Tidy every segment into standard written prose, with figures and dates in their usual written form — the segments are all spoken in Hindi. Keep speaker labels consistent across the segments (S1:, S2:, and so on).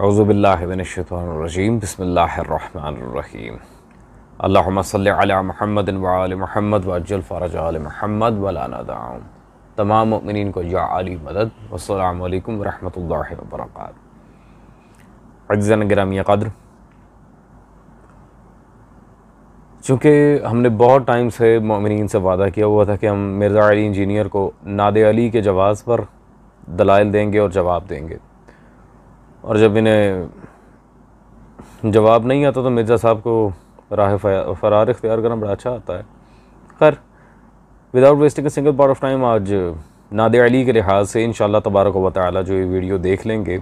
S1: औज़ुबिल्लाहि मिनश्शैतानिर्रजीम बिस्मिल्लाहिर्रहमानिर्रहीम अल्लाहुम्मा सल्लि अला मुहम्मदिन व आलि मुहम्मद वअज्जिल फ़रज आलि मुहम्मद वला नदअ तमाम मुमिनीन को या अली मदद। वस्सलामु अलैकुम व रहमतुल्लाहि व बरकातुहू। अज़ीज़ान गिरामी क़द्र, चूँकि हमने बहुत टाइम से मुमिनीन से वादा किया हुआ था कि हम मिर्ज़ा अली इंजीनियर को नादे अली के जवाज़ पर दलाइल देंगे और जवाब देंगे, और जब इन्हें जवाब नहीं आता तो मिर्ज़ा साहब को राह फ़रार इख्तियार करना बड़ा अच्छा आता है। खैर, without wasting a single part of time, आज नादे अली के लिहाज से इंशाअल्लाह तबारक व तआला जो ये वीडियो देख लेंगे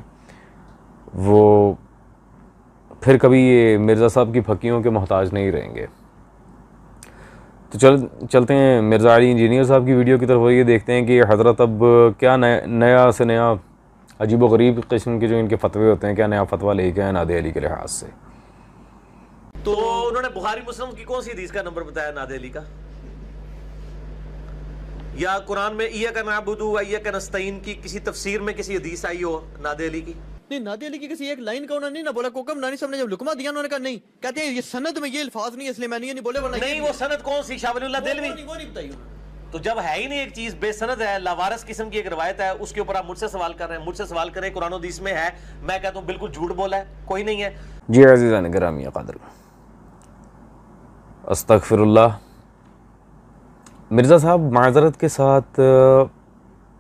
S1: वो फिर कभी ये मिर्ज़ा साहब की फकीयों के मोहताज नहीं रहेंगे। तो चलते हैं मिर्ज़ा अली इंजीनियर साहब की वीडियो की तरफ। ये देखते हैं कि हज़रत अब क्या नया से नया अजीब व गरीब किस्म के जो इनके फतवे होते हैं, क्या नया फतवा लेके आए नादे अली के लिहाज से।
S2: तो उन्होंने बुखारी मुस्लिम की कौन सी हदीस का नंबर बताया नादे अली का, या कुरान में इय्याका नअबुदु व इय्याका नस्तईन की किसी तफसीर में किसी हदीस आई हो नादे अली की?
S3: नहीं, नादे अली की किसी एक लाइन का उन्होंने नहीं ना बोला। कोकम नानी साहब ने जब लुकमा दिया उन्होंने कहा नहीं, कहते हैं ये सनद में ये अल्फाज नहीं है इसलिए मैंने ये नहीं बोले।
S2: नहीं, वो सनद कौन सी? शाह वलीउल्लाह देलवी?
S3: वो नहीं बताई उन्होंने।
S2: तो जब है ही नहीं एक चीज, बेसनद है, लावारिस किस्म की एक रवायत है, उसके ऊपर आप मुझसे सवाल कर रहे हैं। मुझसे सवाल करें कुरान हदीस में है, मैं कहता हूं बिल्कुल झूठ बोला है, कोई नहीं है।
S1: जी अज़ीज़ान गिरामी क़द्र, अस्तग़फ़िरुल्लाह। मिर्ज़ा साहब माज़रत के साथ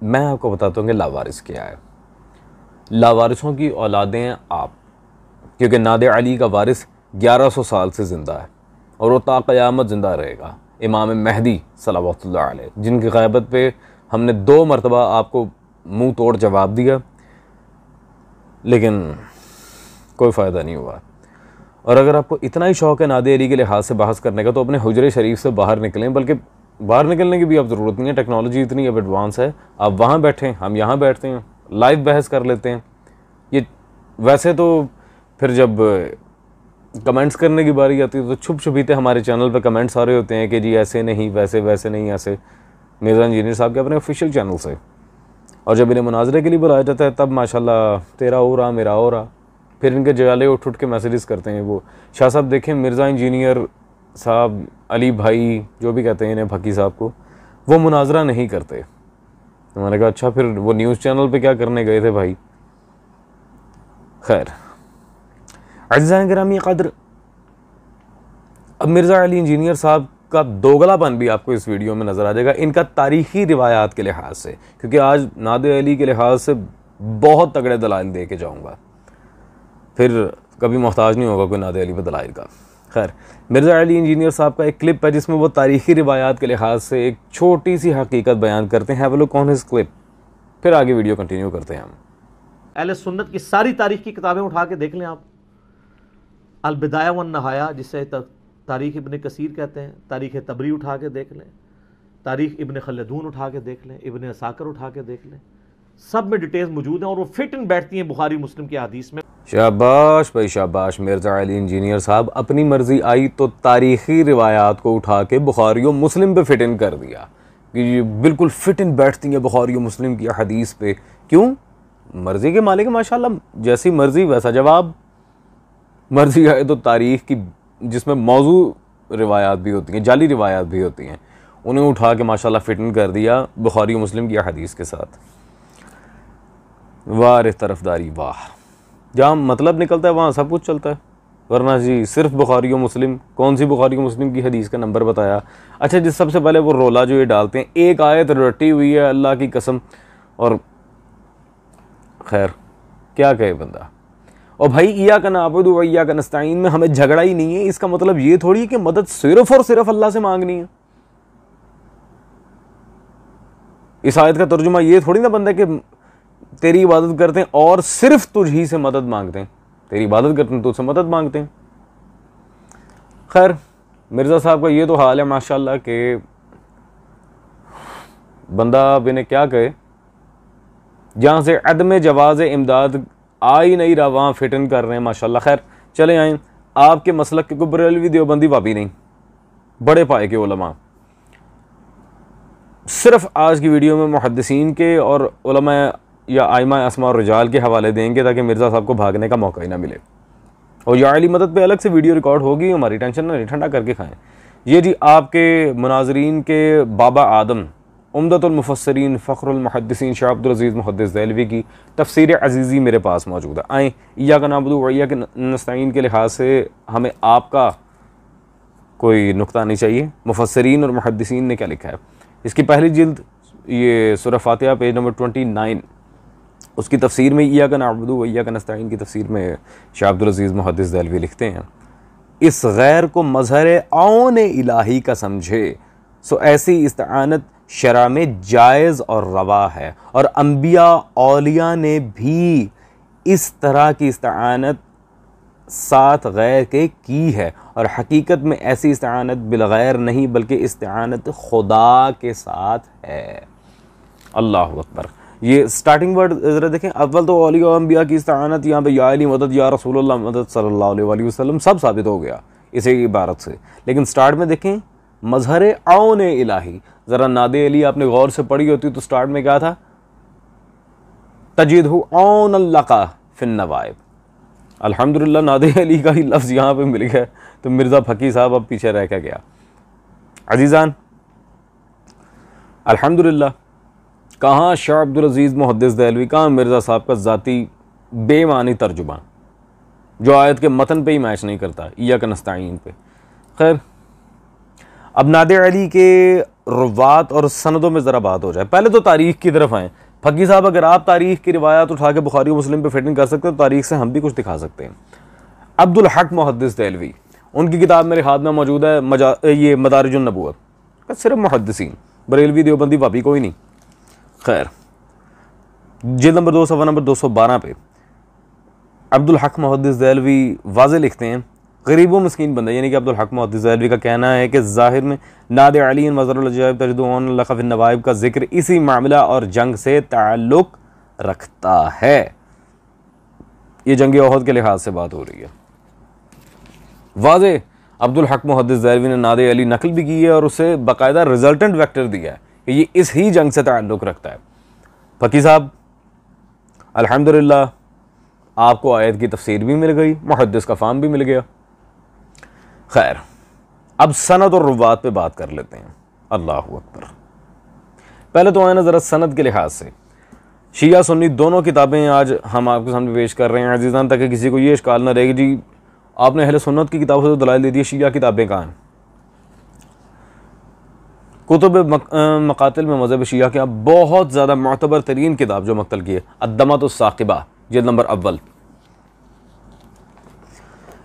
S1: मैं आपको बताता हूँ कि लावारिस क्या है। लावारिसों की औलादें हैं आप, क्योंकि नादे अली का वारिस 1100 साल से ज़िंदा है और वो ता क़यामत ज़िंदा रहेगा। इमाम महदी सल्लल्लाहु अलैहि, जिनकी ग़ैबत पे हमने 2 मरतबा आपको मुँह तोड़ जवाब दिया, लेकिन कोई फ़ायदा नहीं हुआ। और अगर आपको इतना ही शौक़ है नादे अली के लिहाज से बहस करने का, तो अपने हुजरे शरीफ से बाहर निकलें। बल्कि बाहर निकलने की भी अब ज़रूरत नहीं है, टेक्नोलॉजी इतनी अब एडवांस है। आप वहाँ बैठें, हम यहाँ बैठते हैं, लाइव बहस कर लेते हैं। ये वैसे तो फिर जब कमेंट्स करने की बारी आती है तो छुप छुपीते हमारे चैनल पे कमेंट्स आ रहे होते हैं कि जी ऐसे नहीं, वैसे वैसे नहीं, ऐसे। मिर्ज़ा इंजीनियर साहब के अपने ऑफिशियल चैनल से। और जब इन्हें मुनाजरे के लिए बुलाया जाता है तब माशाल्लाह तेरा हो रहा मेरा हो रहा, फिर इनके जयाले उठ के मैसेजेस करते हैं। वो शाह साहब देखें, मिर्ज़ा इंजीनियर साहब, अली भाई जो भी कहते हैं इन्हें, फकी साहब को, वो मुनाजरा नहीं करते। तो मैंने कहा अच्छा, फिर वो न्यूज़ चैनल पे क्या करने गए थे भाई। खैर, अज़ीज़ान गिरामी क़द्र, अब मिर्ज़ा अली इंजीनियर साहब का दोगलापन भी आपको इस वीडियो में नज़र आ जाएगा, इनका तारीख़ी रिवायात के लिहाज से, क्योंकि आज नादे अली के लिहाज से बहुत तगड़े दलाइल दे के जाऊँगा, फिर कभी मोहताज नहीं होगा कोई नादे अली पर दलाइल का। खैर, मिर्ज़ा अली इंजीनियर साहब का एक क्लिप है जिसमें वो तारीख़ी रिवायात के लिहाज से एक छोटी सी हकीकत बयान करते हैं। Have a look on his clip, फिर आगे वीडियो कंटिन्यू करते हैं हम।
S2: अहले सुन्नत की सारी तारीख की किताबें उठा के देख लें आप। अल बिदाया वन नहाया, जिसे तारीख़ इब्न कसीर कहते हैं, तारीख़ तबरी उठा के देख लें, तारीख़ इब्न खलदून उठा के देख लें, इब्न असाकर उठा के देख लें, सब में डिटेल्स मौजूद हैं और वो फिट इन बैठती हैं बुखारी मुस्लिम की हदीस में।
S1: शाबाश भाई शाबाश। मिर्ज़ा अली इंजीनियर साहब अपनी मर्ज़ी आई तो तारीख़ी रिवायात को उठा के बुखारी और मुस्लिम पे फिट इन कर दिया कि ये बिल्कुल फिट इन बैठती है बुखारी और मुस्लिम की हदीस पे। क्यों? मर्ज़ी के मालिक माशाल्लाह, जैसी मर्ज़ी वैसा जवाब। मर्ज़ी आए तो तारीख़ की, जिसमें मौजू रिवायात भी होती हैं, जाली रिवायात भी होती हैं, उन्हें उठा के माशाल्लाह फिट इन कर दिया बुखारी और मुस्लिम की हदीस के साथ। वाह तरफदारी, वाह। जहाँ मतलब निकलता है वहाँ सब कुछ चलता है, वरना जी सिर्फ बुखारी और मुस्लिम। कौन सी बुखारी और मुस्लिम की हदीस का नंबर बताया? अच्छा, जिस सबसे पहले वो रोला जो ये डालते हैं, एक आयत रटी हुई है अल्लाह की कसम, और खैर क्या कहे बंदा। और भाई इय्याका नअबुदु व इय्याका नस्तईन में हमें झगड़ा ही नहीं है। इसका मतलब ये थोड़ी है कि मदद सिर्फ और सिर्फ अल्लाह से मांगनी है। इस आयत का तर्जुमा ये थोड़ी ना बनता है कि तेरी इबादत करते हैं और सिर्फ तुझ ही से मदद मांगते हैं, तेरी इबादत करते हैं तुझसे मदद मांगते हैं। खैर, मिर्ज़ा साहब का ये तो हाल है माशाल्लाह के बंदा अब इन्हें क्या कहे। जहाँ से अदम जवाज़ इमदाद आ ही नहीं रहा वहाँ फिट इन कर रहे हैं माशाल्लाह। खैर चले आए, आपके मसलक के कोई बरेलवी देवबंदी वाबी नहीं, बड़े पाए के उलमा। सिर्फ आज की वीडियो में मुहद्दिसीन के और उलमा या आइमा अस्मा और रिजाल के हवाले देंगे ताकि मिर्ज़ा साहब को भागने का मौका ही ना मिले। और या अली मदद पे अलग से वीडियो रिकॉर्ड होगी, हमारी टेंशन ना, ठंडा करके खाएं। ये जी आपके मुनाजरीन के बाबा आदम उम्दतुल मुफस्सिरीन फ़ख्रुल मुहद्दिसीन शाह अब्दुल अज़ीज़ मुहद्दिस देहलवी की तफसीर अज़ीज़ी मेरे पास मौजूद है। आएँ इय्याका नअबुदु व इय्याका नस्तईन के लिहाज से हमें आपका कोई नुक्ता नहीं चाहिए। मुफस्सिरीन और मुहद्दिसीन ने क्या लिखा है, इसकी पहली जिल्द ये सूरह फातिहा पेज नंबर 29 उसकी तफसीर में इय्याका नअबुदु व इय्याका नस्तईन की तफसीर में शाह अब्दुल अज़ीज़ मुहद्दिस देहलवी लिखते हैं, इस गैर को मज़हर औन इलाही का समझे सो ऐसी इस्तानत शरा में जायज़ और रवा है, और अम्बिया औलिया ने भी इस तरह की इस्तानत साथ गैर के की है, और हकीकत में ऐसी इस्तानत बिलगैर नहीं बल्कि इस्तानत खुदा के साथ है। अल्लाह अकबर। ये स्टार्टिंग वर्ड ज़रा देखें, अव्वल तो औलिया और अम्बिया की इस्तानत, यहाँ पे या अली मदद या रसूलुल्लाह मदद सल्लल्लाहु अलैहि वसल्लम सब साबित हो गया इसी इबारत से। लेकिन स्टार्ट में देखें मज़हर औन इलाही, ज़रा नादे अली आपने गौर से पढ़ी होती तो स्टार्ट में क्या था, तजिदहु औन लका फिन नवाइब। अल्हम्दुलिल्लाह नादे अली का ही लफ्ज़ यहाँ पे मिल गया, तो मिर्ज़ा फ़की साहब अब पीछे रह के गया। अजीज़ान अल्हम्दुलिल्लाह, कहाँ शाह अब्दुल अज़ीज़ मुहद्दिस देहलवी, कहाँ मिर्ज़ा साहब का ज़ाती बेमानी तर्जुमा जो आयत के मतन पे ही मैच नहीं करता, इय्याका नस्तईन पे। खैर, अब नादे अली के रुवात और सनदों में ज़रा बात हो जाए। पहले तो तारीख़ की तरफ आएँ। फ़की साहब, अगर आप तारीख़ की रिवायात उठा के बुखारी मुस्लिम पे फिटिंग कर सकते हैं तो तारीख़ से हम भी कुछ दिखा सकते हैं। अब्दुल हक मुहद्दिस देहलवी, उनकी किताब मेरे हाथ में मौजूद है, ये मदारिजुन नबुव्वत का, सिर्फ मुहद्दिसीन, बरेलवी देवबंदी वापी कोई नहीं। खैर, जिल्द नंबर 2 सफ़ा नंबर 212 पे अब्दुल हक मुहद्दिस देहलवी वाज़े लिखते हैं, गरीब व मस्कीन बंदा, यानी कि अब्दुल हक मुहद्दिस देहलवी का कहना है कि ज़ाहिर में नादे अली मज़हरुल अजाइब तजिदुन लका फिन नवाइब का जिक्र इसी मामला और जंग से ताल्लुक़ रखता है। ये जंग ओहद के लिहाज से बात हो रही है। वाज़े अब्दुल हक मुहद्दिस देहलवी ने नादे अली नकल भी की है और उसे बाकायदा रिजल्टेंट वेक्टर दिया है कि ये इस ही जंग से ताल्लुक़ रखता है। फ़की साहब अल्हम्दुलिल्लाह, आपको आयत की तफसीर भी मिल गई, मुहद्दिस का फाम भी मिल गया। खैर, अब सनद और रुवात पे बात कर लेते हैं। अल्लाह अकबर। पहले तो आए ना ज़रा सनद के लिहाज से, शिया सुन्नी दोनों किताबें आज हम आपके सामने पेश कर रहे हैं अजीज़ान, ताकि किसी को ये इश्काल ना रहेगी जी आपने अहले सुन्नत की किताबों से दलाइल दे दी, शिया किताबें कहाँ हैं। कुतुब मकातिल में मज़हब शिया के बहुत ज़्यादा मुअतबर तरीन किताब जो मक्तल की है, अद्दमतुस साक़िबा, जिल्द नंबर अव्वल।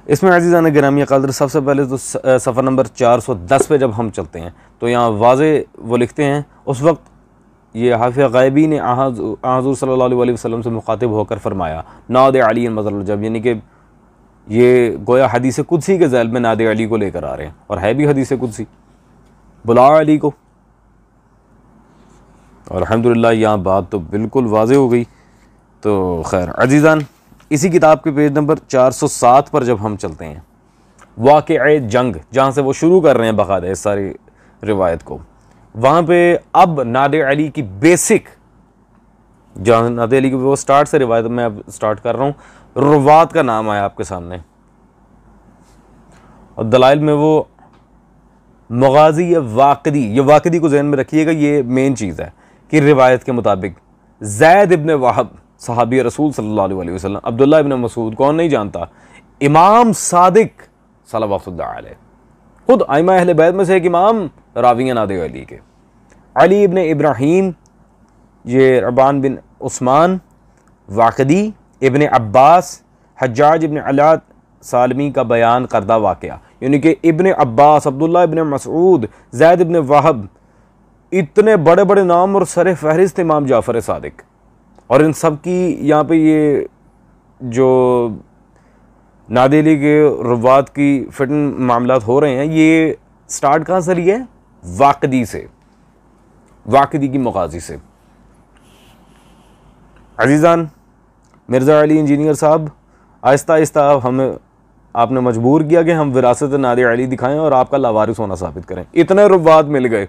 S1: इसमें अज़ीज़ान गिरामी क़द्र सबसे पहले तो सफ़र नंबर 410 पे जब हम चलते हैं तो यहाँ वाज़े वो लिखते हैं, उस वक्त ये हाफ़िज़ ग़ैबी ने हुज़ूर सल्लल्लाहु अलैहि वसल्लम से मुखातिब होकर फरमाया, नादे अली मज़हरुल अजाइब, यानी कि ये गोया हदीस कुदसी के ज़ैल में नादे अली को लेकर आ रहे हैं, और है भी हदीस कुदसी, बुला अली को। और अल्हम्दुलिल्लाह यहाँ बात तो बिल्कुल वाज़े हो गई। तो खैर अज़ीज़ान, इसी किताब के पेज नंबर 407 पर जब हम चलते हैं, वाक़िअ जंग जहाँ से वो शुरू कर रहे हैं बाकायदा इस सारी रिवायत को, वहाँ पे अब नादे अली की बेसिक, जहाँ नादे अली की वो स्टार्ट से रिवायत मैं अब स्टार्ट कर रहा हूँ, रुवात का नाम आया आपके सामने, और दलाइल में वो मगाज़ी या वाक़दी, ये वाक़दी को ज़हन में रखिएगा, ये मेन चीज़ है कि रिवायत के मुताबिक ज़ैद इब्न वहब सहाबी रसूल सल्लल्लाहु अलैहि वसल्लम, अब्दुल्लाह इब्न मसूद, कौन नहीं जानता, इमाम सादिक सल्लल्लाहु अलैहि, खुद आइमा अहले बैत में से एक इमाम रावी नादे अली के, अली इब्न इब्राहीम, ये रबान बिन उस्मान वाक़दी, इब्न अब्बास, हज्जाज इब्न अला सालमी का बयान करदा वाक़या, यानी कि इब्न अब्बास, अब्दुल्लाह इब्न मसूद, ज़ैद इब्न वहब, इतने बड़े बड़े नाम और सर फहरिस्त इमाम जाफ़र सादिक, और इन सब की यहाँ पे ये जो नादे अली के रुवात की फिटन मामलात हो रहे हैं, ये स्टार्ट कहाँ से लिए है, वाक़दी से, वाक़दी की मगाज़ी से। अज़ीज़ान, मिर्ज़ा अली इंजीनियर साहब, आहिस्ता आहिस्ता हमें आपने मजबूर किया कि हम विरासत नादे अली दिखाएं और आपका लावारिस होना साबित करें। इतने रुवात मिल गए,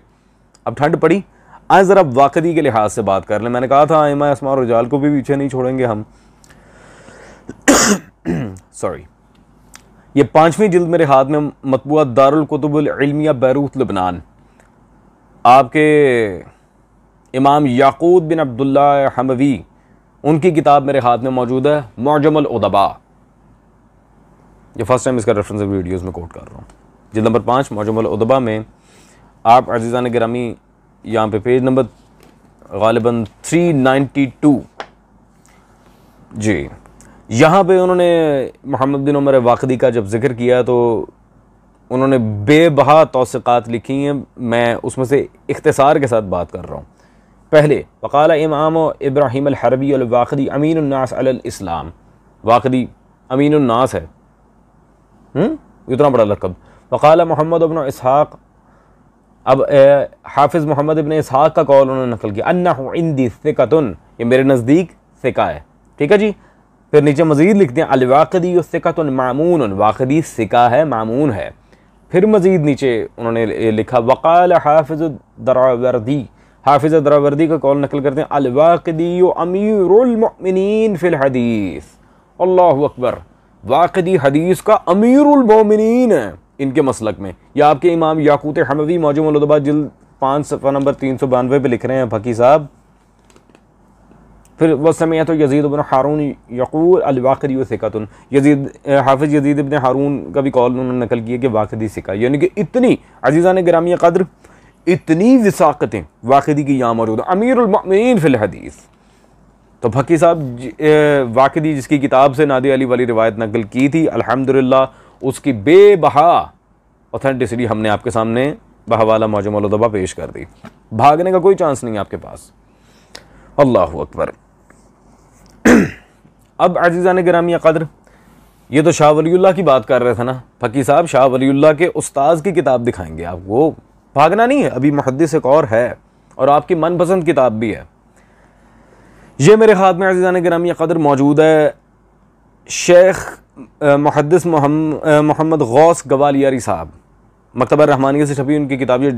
S1: अब ठंड पड़ी, आज ज़रा वाकदी के लिहाज से बात कर लें। मैंने कहा था इमा अस्मा और रिजाल को भी पीछे नहीं छोड़ेंगे हम। सॉरी, ये 5वीं जिल्द मेरे हाथ में, मतबूआ दारुल कुतुबुल इल्मिया बैरूत लबनान, आपके इमाम याकूत बिन अब्दुल्ला हमवी उनकी किताब मेरे हाथ में मौजूद है, मुअजमुल उदबा। ये फर्स्ट टाइम इसका रेफरेंस वीडियोस में कोट कर रहा हूँ। जिल्द नंबर 5 मुअजमुल उदबा में आप अज़ीज़ान गिरामी यहाँ पे पेज नंबर गालिबन 392 जी, यहाँ पे उन्होंने मोहम्मद बिन उमर वाक़दी का जब जिक्र किया तो उन्होंने बेबहा तौसीक़ात लिखी हैं। मैं उसमें से इख्तिसार के साथ बात कर रहा हूँ। पहले वक़ाला इमाम इब्राहीम अल-हरबी अल-वाक़दी अमीनुन्नास अलल इस्लाम, वाक़दी अमीनुन्नास है, इतना बड़ा लक़ब। वक़ाला मोहम्मद इब्न इसहाक़, अब हाफिज़ मोहम्मद इब्न इसहाक़ का कौल उन्होंने नकल किया, अन्नहु इंदी सिक़तुन, ये मेरे नज़दीक सिका है, ठीक है जी। फिर नीचे मज़ीद लिखते हैं अल-वाक़दी सिक़तुन मामून, वाक़दी सिका है, मामून है। फिर मज़ीद नीचे उन्होंने लिखा वक़ाल हाफिज़ दरावर्दी, हाफिज़ दरावर्दी का कौल नकल करते हैं अल-वाक़दी अमीरुल मुमिनीन फिल हदीस, अल्लाहु अकबर, वाक़दी हदीस का अमीरुल मोमिनीन है इनके मसलक में। या आपके इमाम याकूत हमवी मुअजमुल उदबा जिल्द 5 सफ़ा नंबर 392 पे लिख रहे हैं फ़की साहब। फिर वह समय तो यजीद इब्न हारून यक़ूल अल-वाक़दी सिक़तुन, यजीद हाफिज़ यजीद इब्न हारून का भी कौल उन्होंने नकल किया कि वाक़दी सिका, यानी कि इतनी अज़ीज़ान गिरामी क़द्र, इतनी विसाक़तें वाक़दी की यहाँ मौजूद, अमीरुल मुमिनीन फिल हदीस। तो फ़की साहब वाक़दी जिसकी किताब से नादे अली वाली रिवायत नकल की थी, अल्हम्दुलिल्लाह उसकी बेबहा ऑथेंटिसिटी हमने आपके सामने बहवाला मुअजमुल उदबा पेश कर दी। भागने का कोई चांस नहीं आपके पास। अल्लाहु अकबर। अब अज़ीज़ान गिरामी क़द्र, ये तो शाह वलीउल्लाह की बात कर रहे थे ना फ़की साहब, शाह वलीउल्लाह के उस्ताद की किताब दिखाएंगे आपको, भागना नहीं है। अभी मुहद्दिस एक और है और आपकी मनपसंद किताब भी है। ये मेरे हाथ में अज़ीज़ान गिरामी क़द्र मौजूद है, शेख मुहद्दिस मोहम्मद गौस गवालियारी साहब, मकतबा रहमानिया से छपी उनकी किताब, ये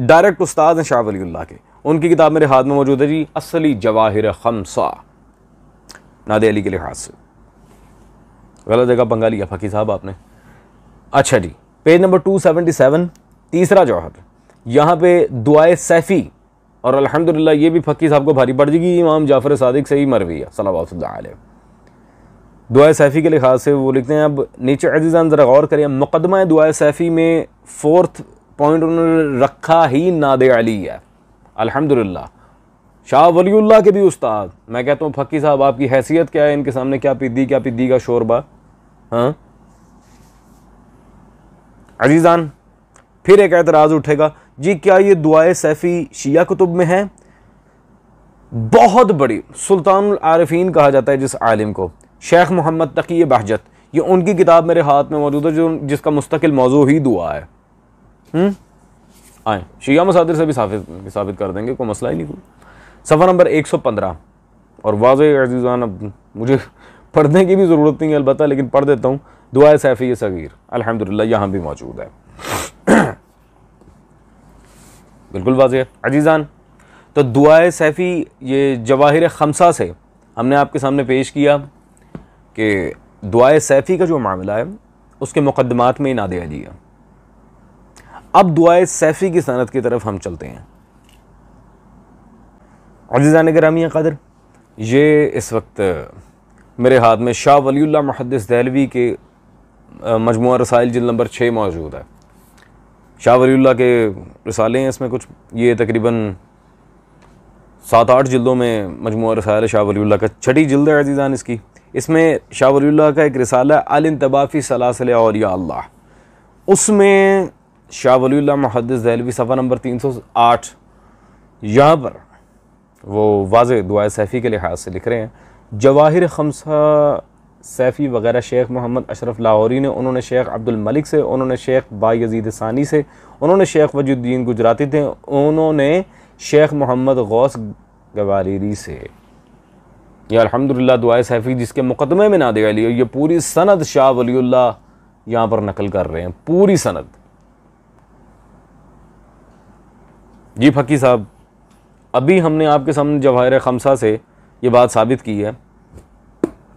S1: डायरेक्ट उस्ताद हैं शाह वलीउल्लाह के। उनकी किताब मेरे हाथ में मौजूद है जी, असली जवाहिर खमसा, नादे अली के लिहाज से। गलत जगह पंगा लिया फ़की साहब आपने। अच्छा जी, पेज नंबर 277, तीसरा जौहर, यहाँ पे दुआए सैफ़ी, और अल्हम्दुलिल्लाह ये भी फ़की साहब को भारी पड़ जाएगी, इमाम जाफ़र सादिक से ही मरवी है सल्लल्लाहु अलैहि। दुआए सैफ़ी के लिहाज से वो लिखते हैं। अब नीचे अज़ीज़ान ज़रा गौर करें, मुक़द्दमा दुआए सैफ़ी में 4th पॉइंट उन्होंने रखा ही नादे अली है। अल्हम्दुलिल्लाह शाह वलीउल्लाह के भी उस्ताद। मैं कहता हूँ फ़की साहब आपकी हैसियत क्या है इनके सामने, क्या पिद्दी का शोरबा। हाँ अज़ीज़ान, फिर एक एतराज़ उठेगा जी, क्या ये दुआए सैफ़ी शिया कुतुब में है? बहुत बड़ी सुल्तानुल आरिफीन कहा जाता है जिस आलिम को, शेख मोहम्मद तकी बहजत, ये उनकी किताब मेरे हाथ में मौजूद है, जो जिसका मुस्तकिल मौजू ही दुआ है। आए शिया मसादिर से भी साबित कर देंगे, कोई मसला ही नहीं। सफ़ा नंबर 115, और वाज़ेह अज़ीज़ान अब मुझे पढ़ने की भी ज़रूरत नहीं है अलबत्ता, लेकिन पढ़ देता हूँ। दुआए सैफ़ी सगीर अल्हम्दुलिल्लाह यहाँ भी मौजूद है, बिल्कुल वाज़ेह अज़ीज़ान। तो दुआए सैफ़ी ये जवाहिर खमसा से हमने आपके सामने पेश किया कि दुआए सैफ़ी का जो मामला है उसके मुक़द्दमात में नादे अली है। अब दुआए सैफ़ी की सनद की तरफ हम चलते हैं। अज़ीज़ान गिरामी क़द्र, ये इस वक्त मेरे हाथ में शाह वलीउल्लाह मुहद्दिस देहलवी के मजमुआ रसाइल जिल्द नंबर 6 मौजूद है। शाह वलीउल्लाह के रसाले हैं इसमें कुछ, ये तकरीबन 7-8 जिल्दों में मजमुआ रसाइल शाह वलीउल्लाह का 6ठी जिल्द है अज़ीज़ान इसकी। इसमें शाह वलीउल्लाह का एक रिसाला अल-इंतिबा फ़ी सलासिल औलिया अल्लाह, उसमें शाह वलीउल्लाह मुहद्दिस देहलवी सफ़ा नंबर 308 यहाँ पर वो वाज़ेह दुआए सैफ़ी के लिहाज से लिख रहे हैं। जवाहिर खमसा सैफ़ी वग़ैरह शेख मोहम्मद अशरफ लाहौरी ने, उन्होंने शेख अब्दुल मलिक से, उन्होंने शेख बायज़ीद सानी से, उन्होंने शेख वजुद्दीन गुजराती थे, उन्होंने शेख मोहम्मद गौस गवालियारी से। ये अल्हम्दुलिल्लाह दुआए सैफ़ी जिसके मुक़द्दमे में नादे अली, ये पूरी सनद शाह वलीउल्लाह यहाँ पर नकल कर रहे हैं, पूरी सनद। जी फ़की साहब, अभी हमने आपके सामने जवाहिर खमसा से ये बात साबित की है,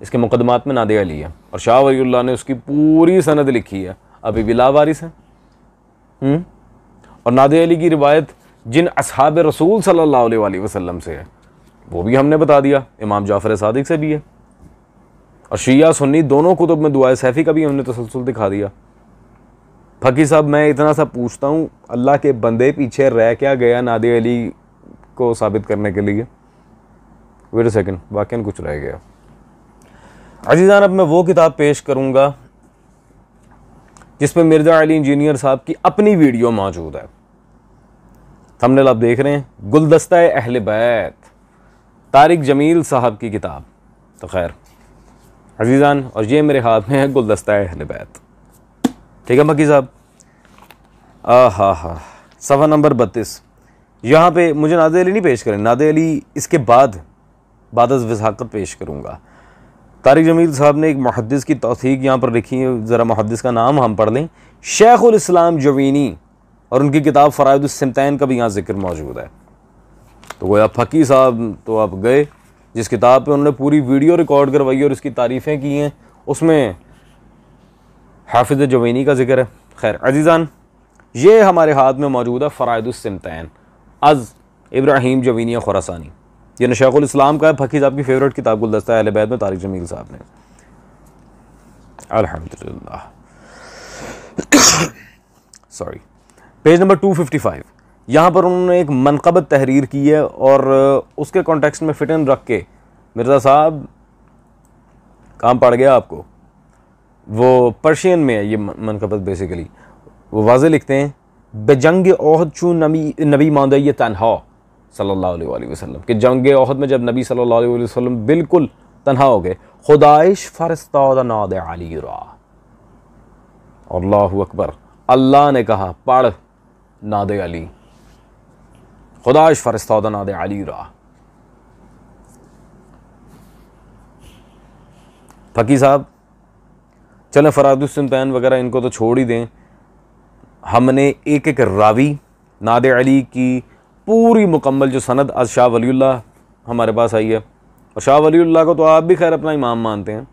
S1: इसके मुकदमात में नादे अली है और शाह वलीउल्लाह ने उसकी पूरी सनद लिखी है, अभी भी लावारिस है। और नादे अली की रिवायत जिन असहाब रसूल सल्लल्लाहु अलैहि वसल्लम से है वो भी हमने बता दिया, इमाम जाफ़र सादिक से भी है, और शिया सुन्नी दोनों कुतुब में दुआए सैफ़ी का भी हमने तसलसल दिखा दिया। फ़कीह साहब, मैं इतना सा पूछता हूँ, अल्लाह के बंदे पीछे रह क्या गया नादे अली को साबित करने के लिए? वेट अ सेकंड, वाकई कुछ रह गया। अजीज़ान, अब मैं वो किताब पेश करूँगा जिसमें मिर्ज़ा अली इंजीनियर साहब की अपनी वीडियो मौजूद है। थंबनेल आप देख रहे हैं, गुलदस्ता अहले बैत, तारिक जमील साहब की किताब। तो खैर अजीज़ान, और ये मेरे हाथ में है गुलदस्ता अहले बैत। ठीक है फ़कीह साहब, हा सफ़ा नंबर 32। यहाँ पे मुझे नादे अली नहीं पेश करें, नादे अली इसके बाद वसाक़त पेश करूँगा। तारिक जमील साहब ने एक मुहद्दिस की तौसीक यहाँ पर लिखी है, ज़रा मुहद्दिस का नाम हम पढ़ लें, शेखुल इस्लाम जवीनी, और उनकी किताब फ़राइदुस सिमतैन का भी यहाँ जिक्र मौजूद है। तो गोया फ़कीह साहब तो आप गए, जिस किताब पे उन्होंने पूरी वीडियो रिकॉर्ड करवाई और इसकी तारीफ़ें की हैं, उसमें हाफिज़ जवीनी का जिक्र है। खैर अजीज़ान, ये हमारे हाथ में मौजूद है फ़राइदुस सिमतैन अज़ इब्राहीम जवीनी खुरासानी, ये शेखुल इस्लाम का है। फ़कीह साहब की फेवरेट किताब गुलदस्ता अहले बैत में तारिक जमील साहब ने, अल्हम्दुलिल्लाह। Sorry, page number 255। यहाँ पर उन्होंने एक मनक़बत तहरीर की है और उसके कॉन्टेक्स्ट में फिट इन रख के, मिर्ज़ा साहब काम पड़ गया आपको, वो पर्शियन में है ये मनक़बत बेसिकली, वो वाज़े लिखते हैं, बेजंग ओहद चू नबी मांदे तन्हा सल्लल्लाहु अलैहि वसल्लम, कि जंग ओहद में जब नबी सल्लल्लाहु अलैहि वसल्लम बिल्कुल तन्हा हो गए, खुदाइश फरस्ताद नादे अली रा, अल्लाहु अकबर, अल्लाह ने कहा पढ़ नादे अली, खुदाइश फरस्ताद नादे अली रा। फ़कीह साहब चलें, फ़राइदुस सिमतैन वगैरह इनको तो छोड़ ही दें, हमने एक एक रावी नादे अली की पूरी मुकम्मल जो सनद आज शाह वलीउल्लाह हमारे पास आई है, और शाह वलीउल्लाह को तो आप भी खैर अपना इमाम मानते हैं,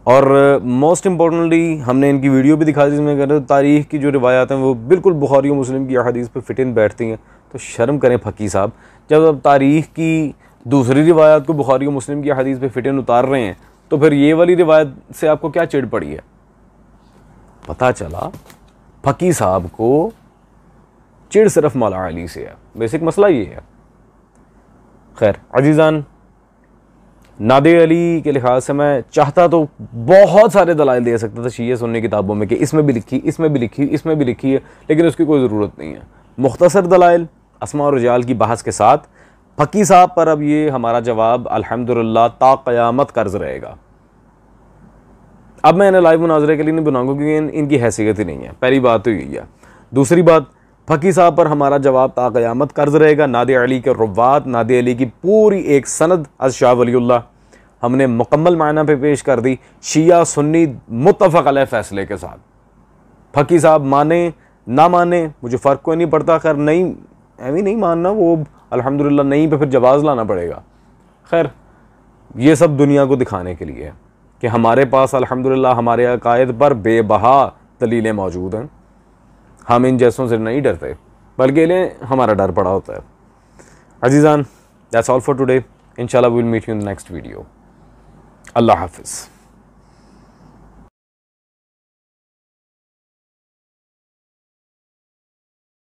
S1: और मोस्ट इम्पॉर्टेंटली हमने इनकी वीडियो भी दिखा दी जिसमें कहते हैं तारीख़ की जो रिवायात हैं वो बिल्कुल बुखारी और मुस्लिम की अहादीस पे फिट इन बैठती हैं। तो शर्म करें फ़कीह साहब, जब अब तारीख़ की दूसरी रिवायात को बुखारी और मुस्लिम की अहादीस पे फिट इन उतार रहे हैं, तो फिर ये वाली रिवायत से आपको क्या चिढ़ पड़ी है? पता चला फ़कीह साहब को चिढ़ सिर्फ मौला अली से है, बेसिक मसला ये है। खैर अजीज़ान, नादे अली के लिहाज से मैं चाहता तो बहुत सारे दलाइल दे सकता था शिया सुन्नी किताबों में कि इसमें भी लिखी, इसमें भी लिखी, इसमें भी लिखी है, लेकिन उसकी कोई ज़रूरत नहीं है। मुख्तसर दलाइल अस्मा और रिजाल की बहस के साथ फ़कीह साहब पर अब ये हमारा जवाब अल्हम्दुलिल्लाह ता क़यामत कर्ज रहेगा। अब मैं इन्हें लाइव मुनाजरे के लिए नहीं बनाऊंगा क्योंकि इनकी हैसियत ही नहीं है, पहली बात तो यही है। दूसरी बात, फ़कीह साहब पर हमारा जवाब ता क़यामत कर्ज रहेगा। नादे अली के रुवात, नादे अली की पूरी एक सनद अज़ शाह वलीउल्लाह हमने मुकम्मल मायना पे पेश कर दी, शिया सुन्नी मुत्तफ़क़ अलैह फ़ैसले के साथ। फ़कीह साहब माने ना माने मुझे फ़र्क कोई नहीं पड़ता, खैर नहीं ऐवी नहीं मानना, वो अल्हम्दुलिल्लाह नहीं पे फिर जवाज़ लाना पड़ेगा। खैर ये सब दुनिया को दिखाने के लिए है कि हमारे पास अल्हम्दुलिल्लाह हमारे अकायद पर बेबहा दलीलें मौजूद हैं। हम इन जैसों से नहीं डरते, बल्कि इन्हें हमारा डर पड़ा होता है। अजीज़ान, दैट्स ऑल फॉर टुडे। इंशाल्लाह we will meet you in the next video. अल्लाह हाफ़िज़।